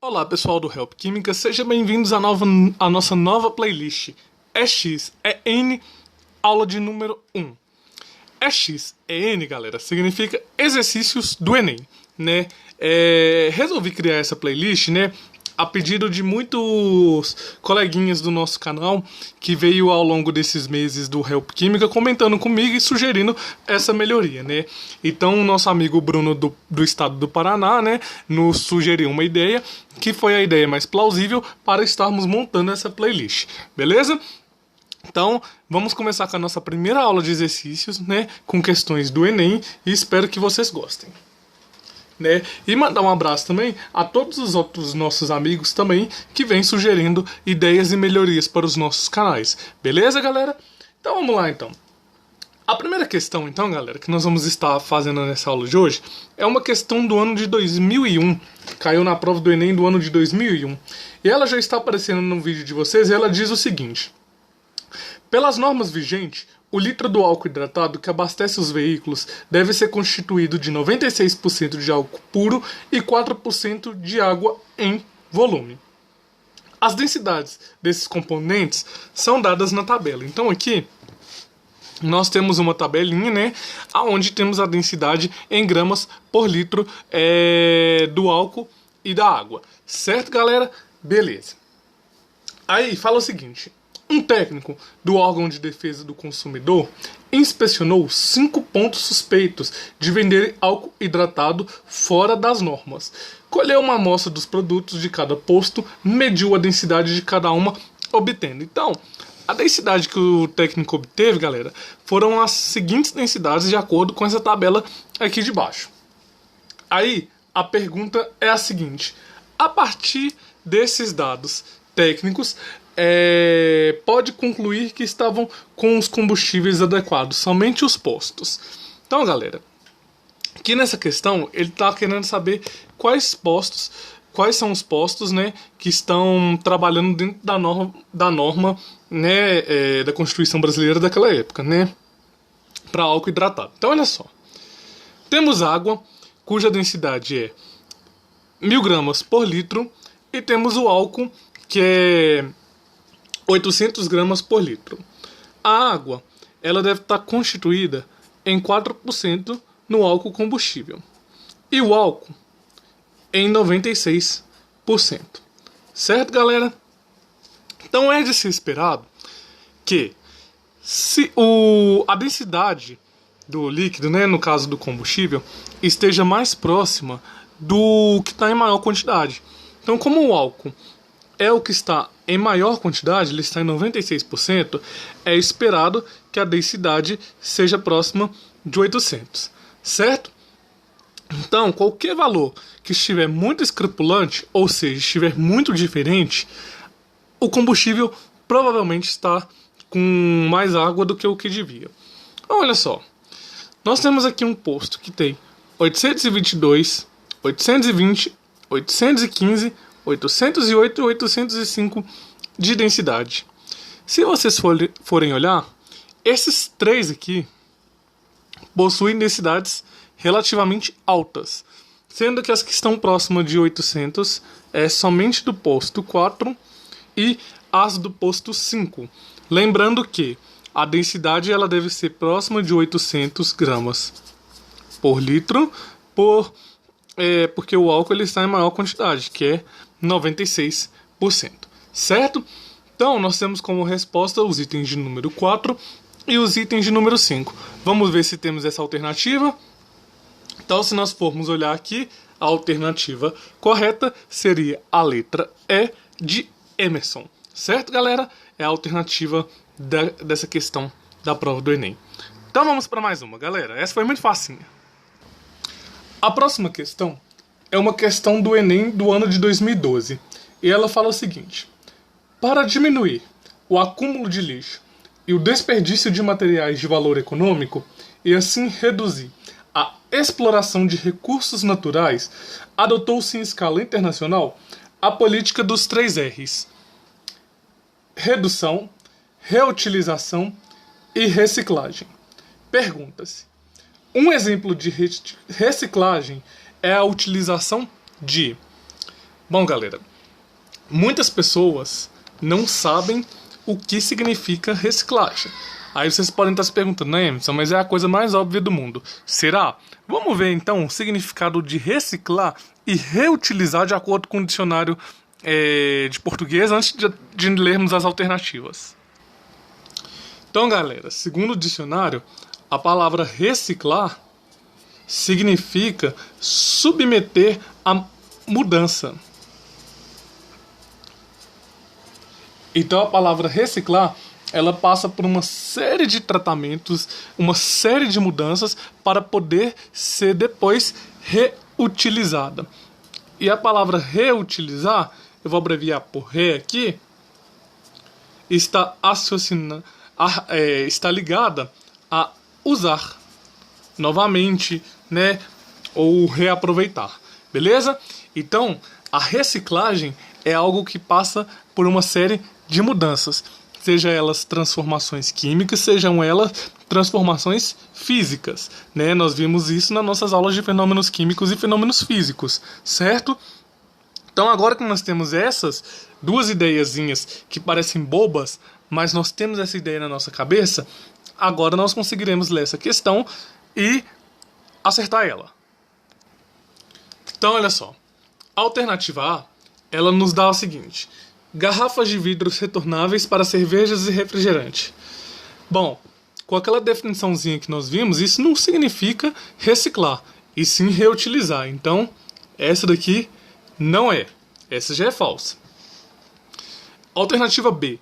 Olá pessoal do Help Química, sejam bem-vindos à nossa nova playlist EX é N, aula de número 1. EX é N, galera, significa exercícios do Enem, né? Resolvi criar essa playlist, né? A pedido de muitos coleguinhas do nosso canal que veio ao longo desses meses do Help Química comentando comigo e sugerindo essa melhoria, né? Então o nosso amigo Bruno do estado do Paraná, né, nos sugeriu uma ideia que foi a ideia mais plausível para estarmos montando essa playlist, beleza? Então, vamos começar com a nossa primeira aula de exercícios, né, com questões do Enem, e espero que vocês gostem. Né? E mandar um abraço também a todos os outros nossos amigos também que vêm sugerindo ideias e melhorias para os nossos canais. Beleza, galera? Então vamos lá, então. A primeira questão, então, galera, que nós vamos estar fazendo nessa aula de hoje é uma questão do ano de 2001. Caiu na prova do Enem do ano de 2001. E ela já está aparecendo no vídeo de vocês e ela diz o seguinte: pelas normas vigentes, o litro do álcool hidratado que abastece os veículos deve ser constituído de 96% de álcool puro e 4% de água em volume. As densidades desses componentes são dadas na tabela. Então aqui nós temos uma tabelinha, né, onde temos a densidade em gramas por litro do álcool e da água. Certo, galera? Beleza. Aí fala o seguinte: um técnico do órgão de defesa do consumidor inspecionou 5 pontos suspeitos de vender álcool hidratado fora das normas. Colheu uma amostra dos produtos de cada posto, mediu a densidade de cada uma, obtendo. Então, a densidade que o técnico obteve, galera, foram as seguintes densidades de acordo com essa tabela aqui de baixo. Aí, a pergunta é a seguinte: a partir desses dados técnicos, pode concluir que estavam com os combustíveis adequados, somente os postos. Então, galera, aqui nessa questão ele está querendo saber quais são os postos, né, que estão trabalhando dentro da norma, né, da Constituição Brasileira daquela época, né, para álcool hidratado. Então, olha só, temos água cuja densidade é 1000 gramas por litro e temos o álcool que é 800 gramas por litro. A água, ela deve estar constituída em 4% no álcool combustível. E o álcool em 96%. Certo, galera? Então é de ser esperado que se a densidade do líquido, né, no caso do combustível, esteja mais próxima do que está em maior quantidade. Então, como o álcool é o que está em maior quantidade, ele está em 96%, é esperado que a densidade seja próxima de 800, certo? Então, qualquer valor que estiver muito escrepulante, ou seja, estiver muito diferente, o combustível provavelmente está com mais água do que o que devia. Então, olha só, nós temos aqui um posto que tem 822, 820, 815, 808 e 805 de densidade. Se vocês forem olhar, esses três aqui possuem densidades relativamente altas, sendo que as que estão próximas de 800 é somente do posto 4 e as do posto 5. Lembrando que a densidade ela deve ser próxima de 800 gramas por litro, porque o álcool ele está em maior quantidade, que é 96%, certo? Então, nós temos como resposta os itens de número 4 e os itens de número 5. Vamos ver se temos essa alternativa. Então, se nós formos olhar aqui, a alternativa correta seria a letra E de Emerson. Certo, galera? É a alternativa dessa questão da prova do Enem. Então, vamos para mais uma, galera. Essa foi muito facinha. A próxima questão é uma questão do Enem do ano de 2012. E ela fala o seguinte: para diminuir o acúmulo de lixo e o desperdício de materiais de valor econômico, e assim reduzir a exploração de recursos naturais, adotou-se em escala internacional a política dos 3 R's: redução, reutilização e reciclagem. Pergunta-se: um exemplo de reciclagem é a utilização de Bom, galera, muitas pessoas não sabem o que significa reciclagem. Aí vocês podem estar se perguntando, né, Emerson, mas é a coisa mais óbvia do mundo. Será? Vamos ver então o significado de reciclar e reutilizar de acordo com o dicionário de português antes de lermos as alternativas. Então, galera, segundo o dicionário, a palavra reciclar significa submeter a mudança. Então a palavra reciclar, ela passa por uma série de tratamentos, uma série de mudanças para poder ser depois reutilizada. E a palavra reutilizar, eu vou abreviar por re aqui, está ligada a usar novamente, né, ou reaproveitar, beleza? Então, a reciclagem é algo que passa por uma série de mudanças, seja elas transformações químicas, sejam elas transformações físicas, né? Nós vimos isso nas nossas aulas de fenômenos químicos e fenômenos físicos, certo? Então, agora que nós temos essas duas ideiazinhas que parecem bobas, mas nós temos essa ideia na nossa cabeça, agora nós conseguiremos ler essa questão e acertar ela. Então, olha só. A alternativa A, ela nos dá o seguinte: garrafas de vidros retornáveis para cervejas e refrigerante. Bom, com aquela definiçãozinha que nós vimos, isso não significa reciclar, e sim reutilizar. Então, essa daqui não é. Essa já é falsa. Alternativa B,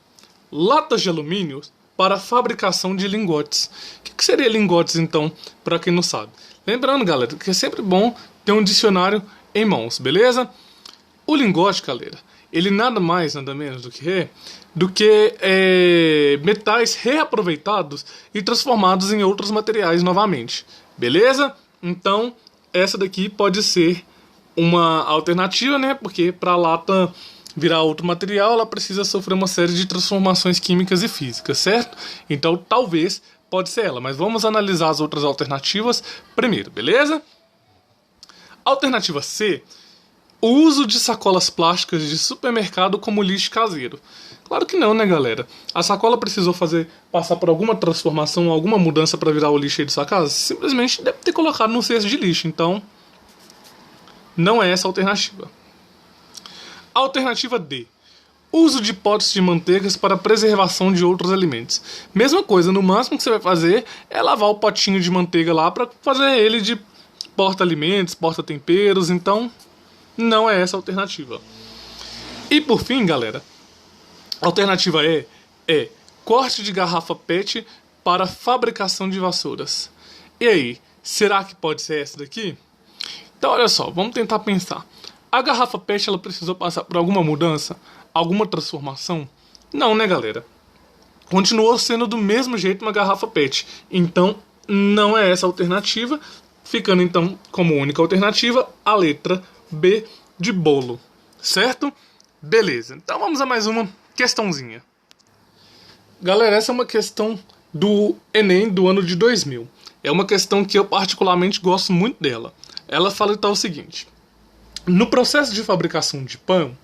latas de alumínio para a fabricação de lingotes. O que seria lingotes, então, para quem não sabe? Lembrando, galera, que é sempre bom ter um dicionário em mãos, beleza? O lingote, galera, ele nada mais, nada menos do que metais reaproveitados e transformados em outros materiais novamente, beleza? Então, essa daqui pode ser uma alternativa, né? Porque para a lata virar outro material, ela precisa sofrer uma série de transformações químicas e físicas, certo? Então, talvez pode ser ela, mas vamos analisar as outras alternativas primeiro, beleza? Alternativa C, o uso de sacolas plásticas de supermercado como lixo caseiro. Claro que não, né, galera? A sacola precisou passar por alguma transformação, alguma mudança para virar o lixo aí de sua casa? Simplesmente deve ter colocado no cesto de lixo, então não é essa a alternativa. Alternativa D, uso de potes de manteigas para preservação de outros alimentos. Mesma coisa, no máximo que você vai fazer é lavar o potinho de manteiga lá para fazer ele de porta-alimentos, porta-temperos, então não é essa a alternativa. E por fim, galera, a alternativa E é corte de garrafa PET para fabricação de vassouras. E aí, será que pode ser essa daqui? Então olha só, vamos tentar pensar. A garrafa PET, ela precisou passar por alguma mudança? Alguma transformação? Não, né, galera? Continuou sendo do mesmo jeito uma garrafa PET. Então, não é essa a alternativa. Ficando, então, como única alternativa, a letra B de bolo. Certo? Beleza. Então, vamos a mais uma questãozinha. Galera, essa é uma questão do Enem do ano de 2000. É uma questão que eu particularmente gosto muito dela. Ela fala então o seguinte: no processo de fabricação de pão,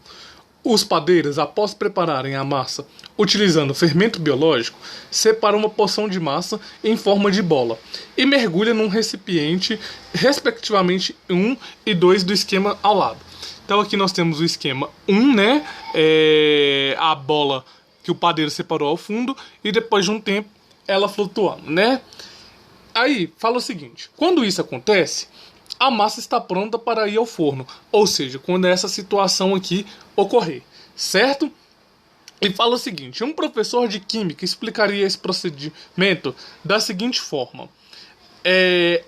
os padeiros, após prepararem a massa utilizando fermento biológico, separam uma porção de massa em forma de bola e mergulham num recipiente, respectivamente 1 e 2 do esquema ao lado. Então aqui nós temos o esquema 1, né? A bola que o padeiro separou ao fundo e depois de um tempo ela flutuando, né? Aí fala o seguinte: quando isso acontece, a massa está pronta para ir ao forno, ou seja, quando essa situação aqui ocorrer, certo? E fala o seguinte: um professor de química explicaria esse procedimento da seguinte forma: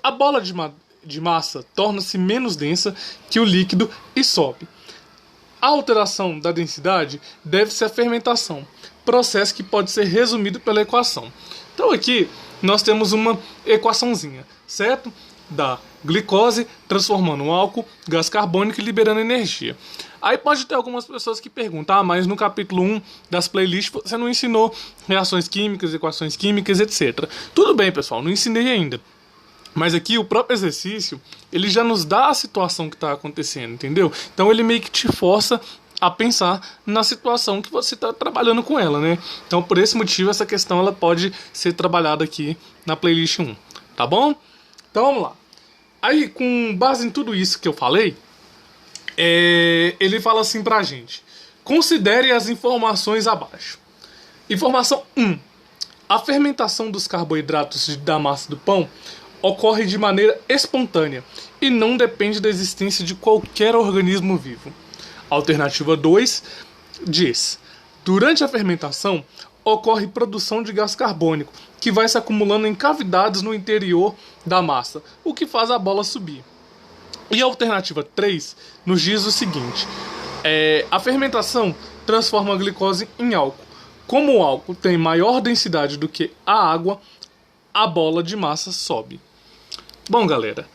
a bola de massa torna-se menos densa que o líquido e sobe. A alteração da densidade deve-se à fermentação, processo que pode ser resumido pela equação. Então aqui nós temos uma equaçãozinha, certo? Da glicose transformando o álcool, gás carbônico e liberando energia. Aí pode ter algumas pessoas que perguntam: mas no capítulo 1 das playlists você não ensinou reações químicas, equações químicas, etc. Tudo bem, pessoal, não ensinei ainda. Mas aqui o próprio exercício, ele já nos dá a situação que está acontecendo, entendeu? Então ele meio que te força a pensar na situação que você está trabalhando com ela, né? Então por esse motivo essa questão ela pode ser trabalhada aqui na playlist 1, tá bom? Então vamos lá. Aí com base em tudo isso que eu falei, ele fala assim pra gente: considere as informações abaixo. Informação 1. A fermentação dos carboidratos da massa do pão ocorre de maneira espontânea e não depende da existência de qualquer organismo vivo. Alternativa 2 diz: durante a fermentação ocorre produção de gás carbônico, que vai se acumulando em cavidades no interior da massa, o que faz a bola subir. E a alternativa 3 nos diz o seguinte: a fermentação transforma a glicose em álcool. Como o álcool tem maior densidade do que a água, a bola de massa sobe. Bom, galera,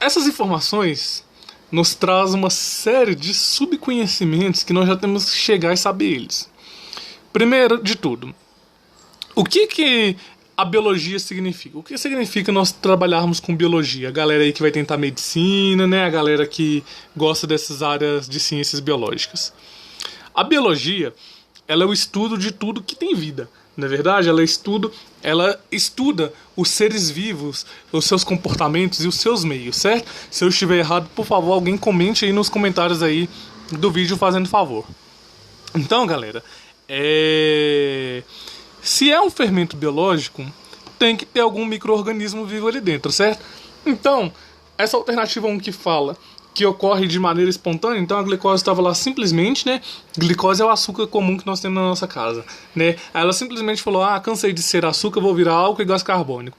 essas informações nos trazem uma série de subconhecimentos que nós já temos que chegar e saber eles. Primeiro de tudo, o que a biologia significa? O que significa nós trabalharmos com biologia? A galera aí que vai tentar medicina, né? A galera que gosta dessas áreas de ciências biológicas. A biologia, ela é o estudo de tudo que tem vida. Na verdade, ela estuda os seres vivos, os seus comportamentos e os seus meios, certo? Se eu estiver errado, por favor, alguém comente aí nos comentários aí do vídeo fazendo favor. Então, galera, se é um fermento biológico, tem que ter algum micro-organismo vivo ali dentro, certo? Então, essa alternativa 1 que fala que ocorre de maneira espontânea, então a glicose estava lá simplesmente, né? Glicose é o açúcar comum que nós temos na nossa casa, né? Aí ela simplesmente falou: cansei de ser açúcar, vou virar álcool e gás carbônico.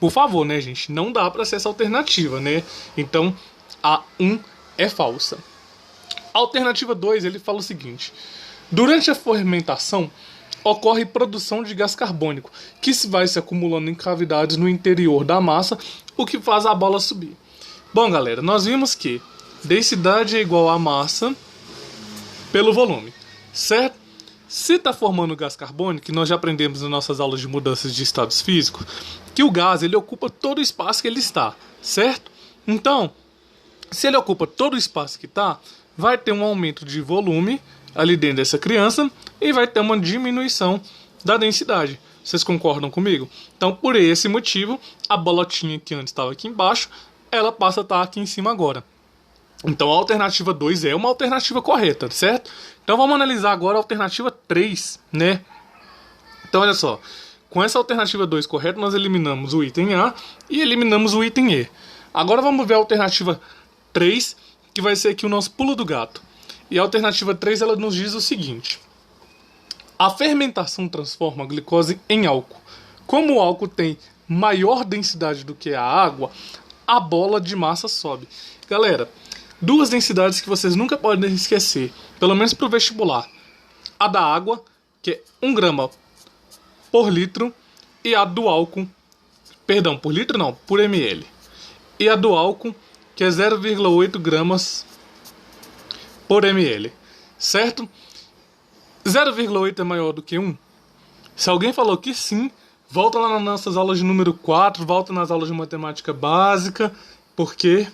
Por favor, né, gente? Não dá para ser essa alternativa, né? Então, a 1 é falsa. A alternativa 2, ele fala o seguinte: durante a fermentação, ocorre produção de gás carbônico, que vai se acumulando em cavidades no interior da massa, o que faz a bola subir. Bom, galera, nós vimos que densidade é igual a massa pelo volume, certo? Se está formando gás carbônico, que nós já aprendemos nas nossas aulas de mudanças de estados físicos, que o gás ele ocupa todo o espaço que ele está, certo? Então, se ele ocupa todo o espaço que está, vai ter um aumento de volume ali dentro dessa criança e vai ter uma diminuição da densidade. Vocês concordam comigo? Então, por esse motivo, a bolotinha que antes estava aqui embaixo, ela passa a estar aqui em cima agora. Então a alternativa 2 é uma alternativa correta, certo? Então vamos analisar agora a alternativa 3, né? Então olha só, com essa alternativa 2 correta, nós eliminamos o item A e eliminamos o item E. Agora vamos ver a alternativa 3, que vai ser aqui o nosso pulo do gato. E a alternativa 3 ela nos diz o seguinte: a fermentação transforma a glicose em álcool. Como o álcool tem maior densidade do que a água, a bola de massa sobe. Galera, duas densidades que vocês nunca podem esquecer, pelo menos para o vestibular: a da água, que é 1 grama por litro, e a do álcool, perdão, por litro não, por ml, e a do álcool, que é 0,8 gramas por ml, certo? 0,8 é maior do que 1? Se alguém falou que sim, volta lá nas nossas aulas de número 4, volta nas aulas de matemática básica, porque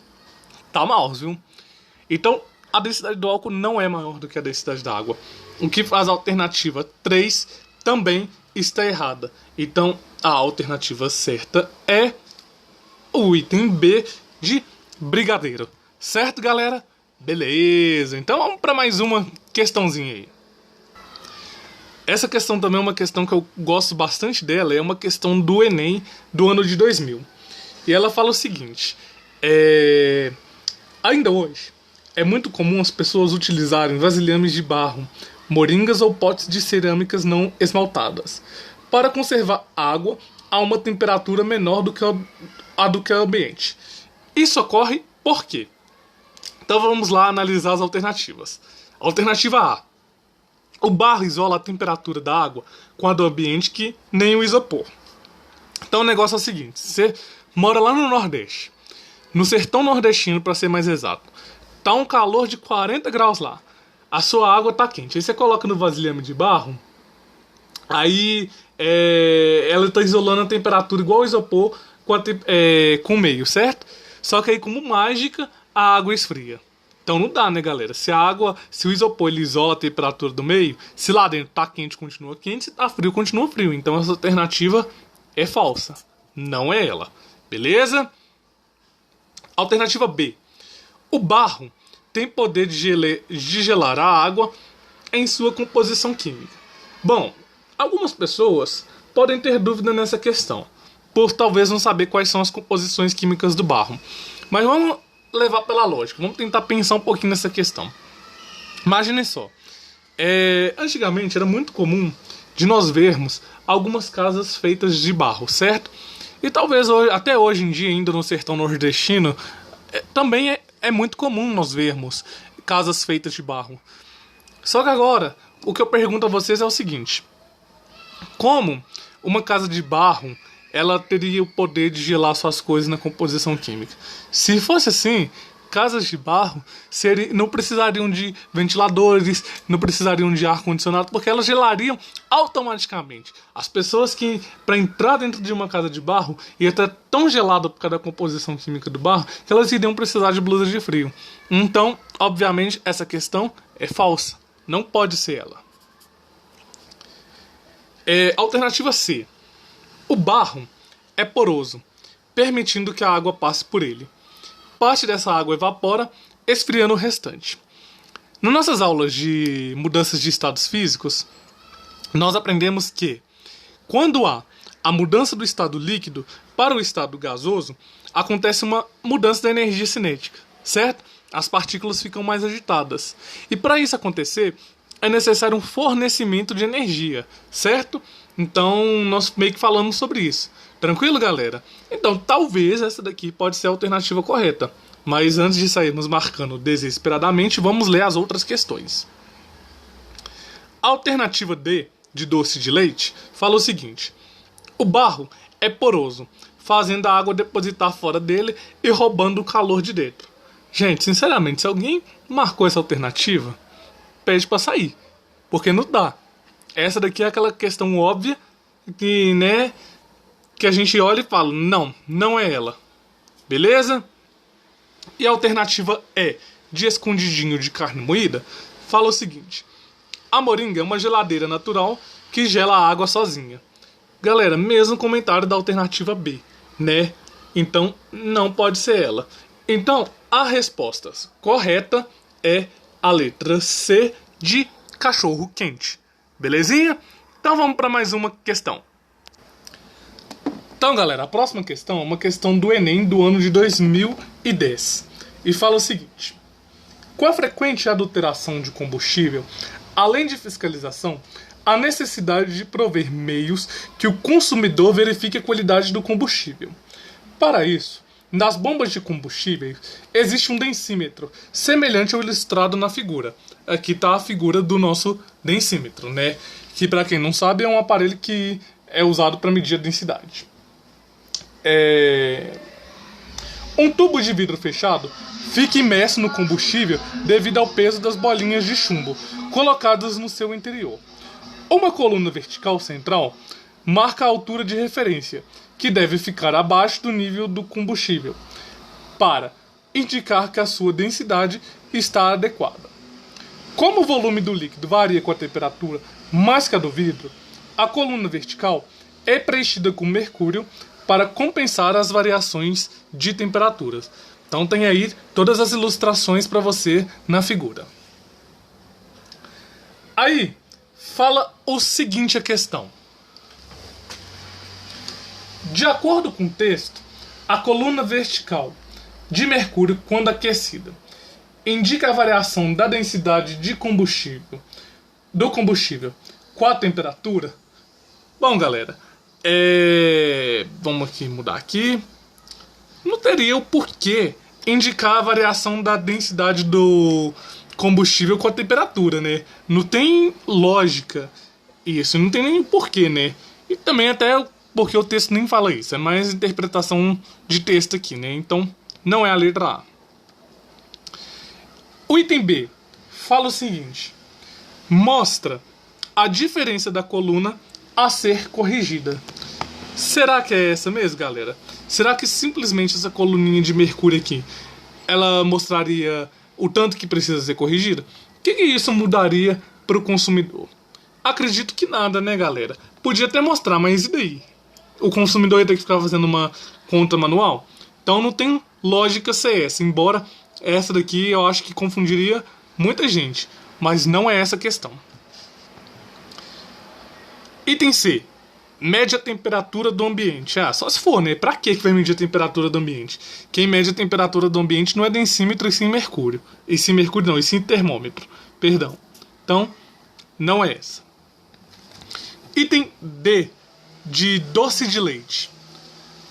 tá mal, viu? Então, a densidade do álcool não é maior do que a densidade da água. O que faz a alternativa 3 também está errada. Então, a alternativa certa é o item B de brigadeiro. Certo, galera? Beleza. Então, vamos para mais uma questãozinha aí. Essa questão também é uma questão que eu gosto bastante dela, é uma questão do Enem do ano de 2000. E ela fala o seguinte: ainda hoje, é muito comum as pessoas utilizarem vasilhames de barro, moringas ou potes de cerâmicas não esmaltadas para conservar água a uma temperatura menor do que o ambiente. Isso ocorre por quê? Então vamos lá analisar as alternativas. Alternativa A: o barro isola a temperatura da água com a do ambiente que nem o isopor. Então o negócio é o seguinte: você mora lá no Nordeste, no sertão nordestino para ser mais exato. Tá um calor de 40 graus lá. A sua água tá quente. Aí você coloca no vasilhame de barro, aí ela está isolando a temperatura igual o isopor com o meio, certo? Só que aí, como mágica, a água esfria. Então não dá, né, galera? Se o isopor ele isola a temperatura do meio, se lá dentro tá quente, continua quente, se tá frio, continua frio. Então essa alternativa é falsa. Não é ela. Beleza? Alternativa B. O barro tem poder de gelar a água em sua composição química. Bom, algumas pessoas podem ter dúvida nessa questão, por talvez não saber quais são as composições químicas do barro. Mas vamos levar pela lógica, vamos tentar pensar um pouquinho nessa questão. Imaginem só, antigamente era muito comum de nós vermos algumas casas feitas de barro, certo? E talvez até hoje em dia, ainda no sertão nordestino, também é muito comum nós vermos casas feitas de barro. Só que agora, o que eu pergunto a vocês é o seguinte: como uma casa de barro ela teria o poder de gelar suas coisas na composição química? Se fosse assim, casas de barro não precisariam de ventiladores, não precisariam de ar-condicionado, porque elas gelariam automaticamente. As pessoas que, para entrar dentro de uma casa de barro, ia estar tão gelado por causa da composição química do barro, que elas iriam precisar de blusas de frio. Então, obviamente, essa questão é falsa. Não pode ser ela. Alternativa C. O barro é poroso, permitindo que a água passe por ele. Parte dessa água evapora, esfriando o restante. Nas nossas aulas de mudanças de estados físicos, nós aprendemos que, quando há a mudança do estado líquido para o estado gasoso, acontece uma mudança da energia cinética, certo? As partículas ficam mais agitadas. E para isso acontecer, é necessário um fornecimento de energia, certo? Então, nós meio que falamos sobre isso. Tranquilo, galera? Então, talvez essa daqui pode ser a alternativa correta. Mas antes de sairmos marcando desesperadamente, vamos ler as outras questões. A alternativa D, de doce de leite, fala o seguinte: o barro é poroso, fazendo a água depositar fora dele e roubando o calor de dentro. Gente, sinceramente, se alguém marcou essa alternativa, pede pra sair, porque não dá. Essa daqui é aquela questão óbvia que, né, que a gente olha e fala, não é ela. Beleza? E a alternativa E, de escondidinho de carne moída, fala o seguinte: a moringa é uma geladeira natural que gela a água sozinha. Galera, mesmo comentário da alternativa B, né? Então, não pode ser ela. Então, a resposta correta é a letra C, de cachorro quente. Belezinha? Então vamos para mais uma questão. Então, galera, a próxima questão é uma questão do Enem do ano de 2010. E fala o seguinte: com a frequente adulteração de combustível, além de fiscalização, há necessidade de prover meios que o consumidor verifique a qualidade do combustível. Para isso, nas bombas de combustíveis existe um densímetro, semelhante ao ilustrado na figura. Aqui está a figura do nosso densímetro, né? Que, para quem não sabe, é um aparelho que é usado para medir a densidade. Um tubo de vidro fechado fica imerso no combustível devido ao peso das bolinhas de chumbo colocadas no seu interior. Uma coluna vertical central marca a altura de referência, que deve ficar abaixo do nível do combustível, para indicar que a sua densidade está adequada. Como o volume do líquido varia com a temperatura mais que a do vidro, a coluna vertical é preenchida com mercúrio para compensar as variações de temperaturas. Então tem aí todas as ilustrações para você na figura. Aí fala o seguinte a questão: de acordo com o texto, a coluna vertical de mercúrio, quando aquecida, indica a variação da densidade de do combustível com a temperatura. Bom, galera, vamos aqui mudar aqui. Não teria o porquê indicar a variação da densidade do combustível com a temperatura, né? Não tem lógica isso, não tem nem porquê, né? E também até porque o texto nem fala isso, é mais interpretação de texto aqui, né? Então, não é a letra A. O item B fala o seguinte: mostra a diferença da coluna a ser corrigida. Será que é essa mesmo, galera? Será que simplesmente essa coluninha de mercúrio aqui, ela mostraria o tanto que precisa ser corrigida? O que isso mudaria para o consumidor? Acredito que nada, né, galera? Podia até mostrar, mas e daí? O consumidor ia ter que ficar fazendo uma conta manual? Então não tem lógica ser essa, embora essa daqui eu acho que confundiria muita gente, mas não é essa a questão. Item C. Mede a temperatura do ambiente. Só se for, né? Pra que vai medir a temperatura do ambiente? Quem mede a temperatura do ambiente não é densímetro e sim mercúrio. E sim mercúrio não, e sim termômetro. Perdão. Então, não é essa. Item D. De doce de leite.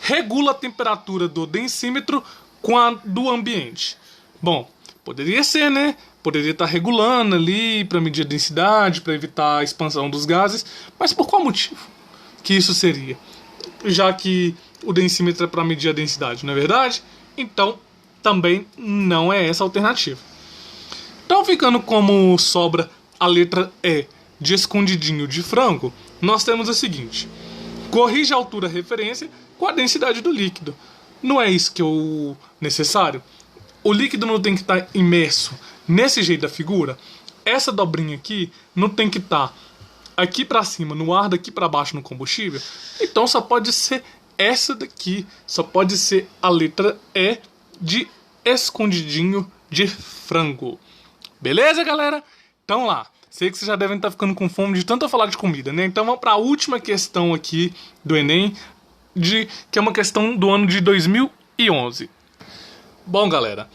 Regula a temperatura do densímetro com a do ambiente. Bom, poderia ser, né? Poderia estar regulando ali para medir a densidade, para evitar a expansão dos gases. Mas por qual motivo que isso seria? Já que o densímetro é para medir a densidade, não é verdade? Então, também não é essa a alternativa. Então, ficando como sobra a letra E de escondidinho de frango, nós temos o seguinte: corrige a altura referência com a densidade do líquido. Não é isso que é o necessário? O líquido não tem que estar imerso nesse jeito da figura? Essa dobrinha aqui não tem que estar aqui para cima no ar, daqui para baixo no combustível? Então só pode ser essa daqui, só pode ser a letra E de escondidinho de frango. Beleza, galera? Então lá, sei que vocês já devem estar ficando com fome de tanto eu falar de comida, né? Então vamos para a última questão aqui do Enem, que é uma questão do ano de 2011. Bom, galera,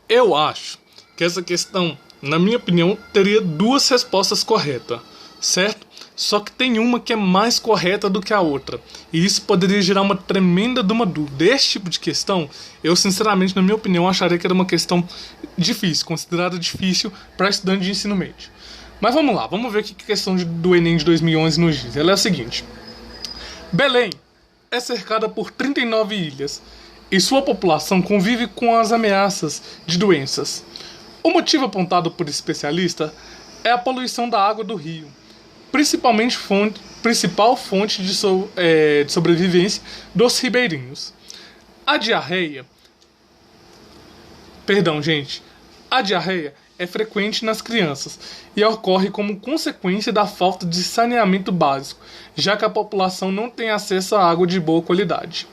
eu acho que essa questão, na minha opinião, teria duas respostas corretas, certo? Só que tem uma que é mais correta do que a outra, e isso poderia gerar uma tremenda de uma dúvida. Esse tipo de questão, eu sinceramente, na minha opinião, acharia que era uma questão difícil, considerada difícil para estudante de ensino médio. Mas vamos lá, vamos ver o que a questão do Enem de 2011 nos diz. Ela é a seguinte: Belém é cercada por 39 ilhas e sua população convive com as ameaças de doenças. O motivo apontado por especialistas é a poluição da água do rio, principal fonte de sobrevivência dos ribeirinhos. A diarreia é frequente nas crianças e ocorre como consequência da falta de saneamento básico, já que a população não tem acesso a água de boa qualidade.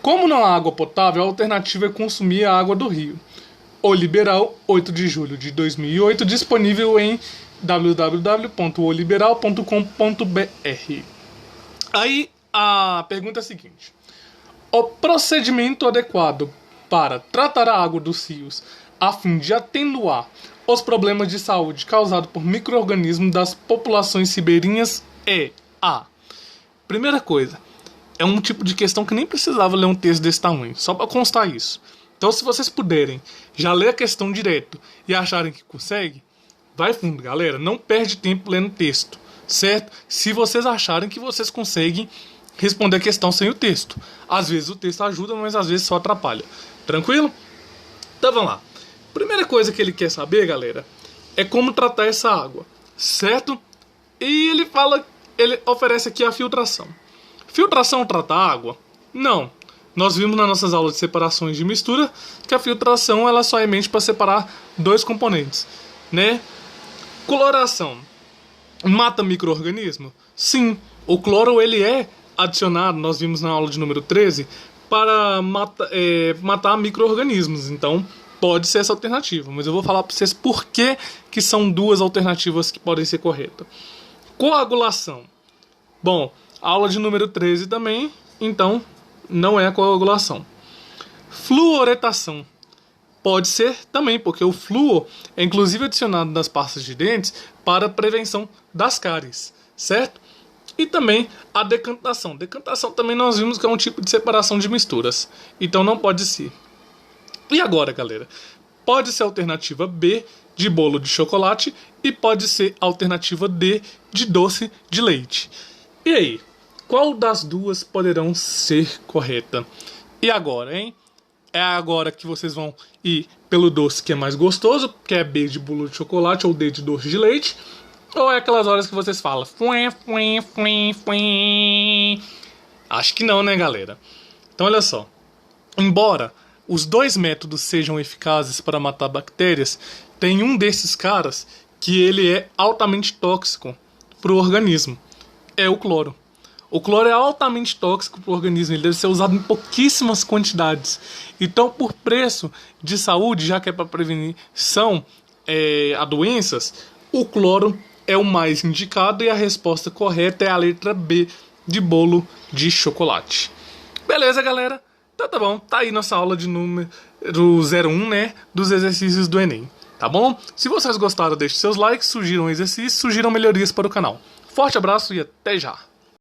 Como não há água potável, a alternativa é consumir a água do rio. O Liberal, 8 de julho de 2008, disponível em www.oliberal.com.br. Aí a pergunta é a seguinte: o procedimento adequado para tratar a água dos rios a fim de atenuar os problemas de saúde causados por micro-organismos das populações ribeirinhas é a... Primeira coisa, é um tipo de questão que nem precisava ler um texto desse tamanho, só para constar isso. Então, se vocês puderem já ler a questão direto e acharem que consegue, vai fundo, galera. Não perde tempo lendo texto, certo? Se vocês acharem que vocês conseguem responder a questão sem o texto. Às vezes o texto ajuda, mas às vezes só atrapalha. Tranquilo? Então vamos lá. Primeira coisa que ele quer saber, galera, é como tratar essa água, certo? E ele oferece aqui a filtração. Filtração trata a água? Não. Nós vimos nas nossas aulas de separações de mistura que a filtração ela só é mente para separar dois componentes, né? Cloração mata micro-organismo? Sim, o cloro ele é adicionado, nós vimos na aula de número 13, para matar micro-organismos. Então pode ser essa alternativa, mas eu vou falar para vocês por que são duas alternativas que podem ser corretas. Coagulação. Bom, aula de número 13 também, então não é a coagulação. Fluoretação. Pode ser também, porque o flúor é inclusive adicionado nas pastas de dentes para prevenção das cáries, certo? E também a decantação. Decantação também nós vimos que é um tipo de separação de misturas, então não pode ser. E agora, galera? Pode ser a alternativa B, de bolo de chocolate, e pode ser a alternativa D, de doce de leite. E aí? Qual das duas poderão ser correta? E agora, hein? É agora que vocês vão ir pelo doce que é mais gostoso, que é B de bolo de chocolate ou D de doce de leite, Ou é aquelas horas que vocês falam fué, fué, fué, fué? Acho que não, né, galera? Então, olha só. Embora os dois métodos sejam eficazes para matar bactérias, tem um desses caras que ele é altamente tóxico para o organismo. É o cloro. O cloro é altamente tóxico para o organismo, ele deve ser usado em pouquíssimas quantidades. Então, por preço de saúde, já que é para prevenção a doenças, o cloro é o mais indicado e a resposta correta é a letra B de bolo de chocolate. Beleza, galera? Então tá bom, tá aí nossa aula de número 01, né, dos exercícios do Enem. Tá bom? Se vocês gostaram, deixe seus likes, sugiram exercícios, sugiram melhorias para o canal. Forte abraço e até já!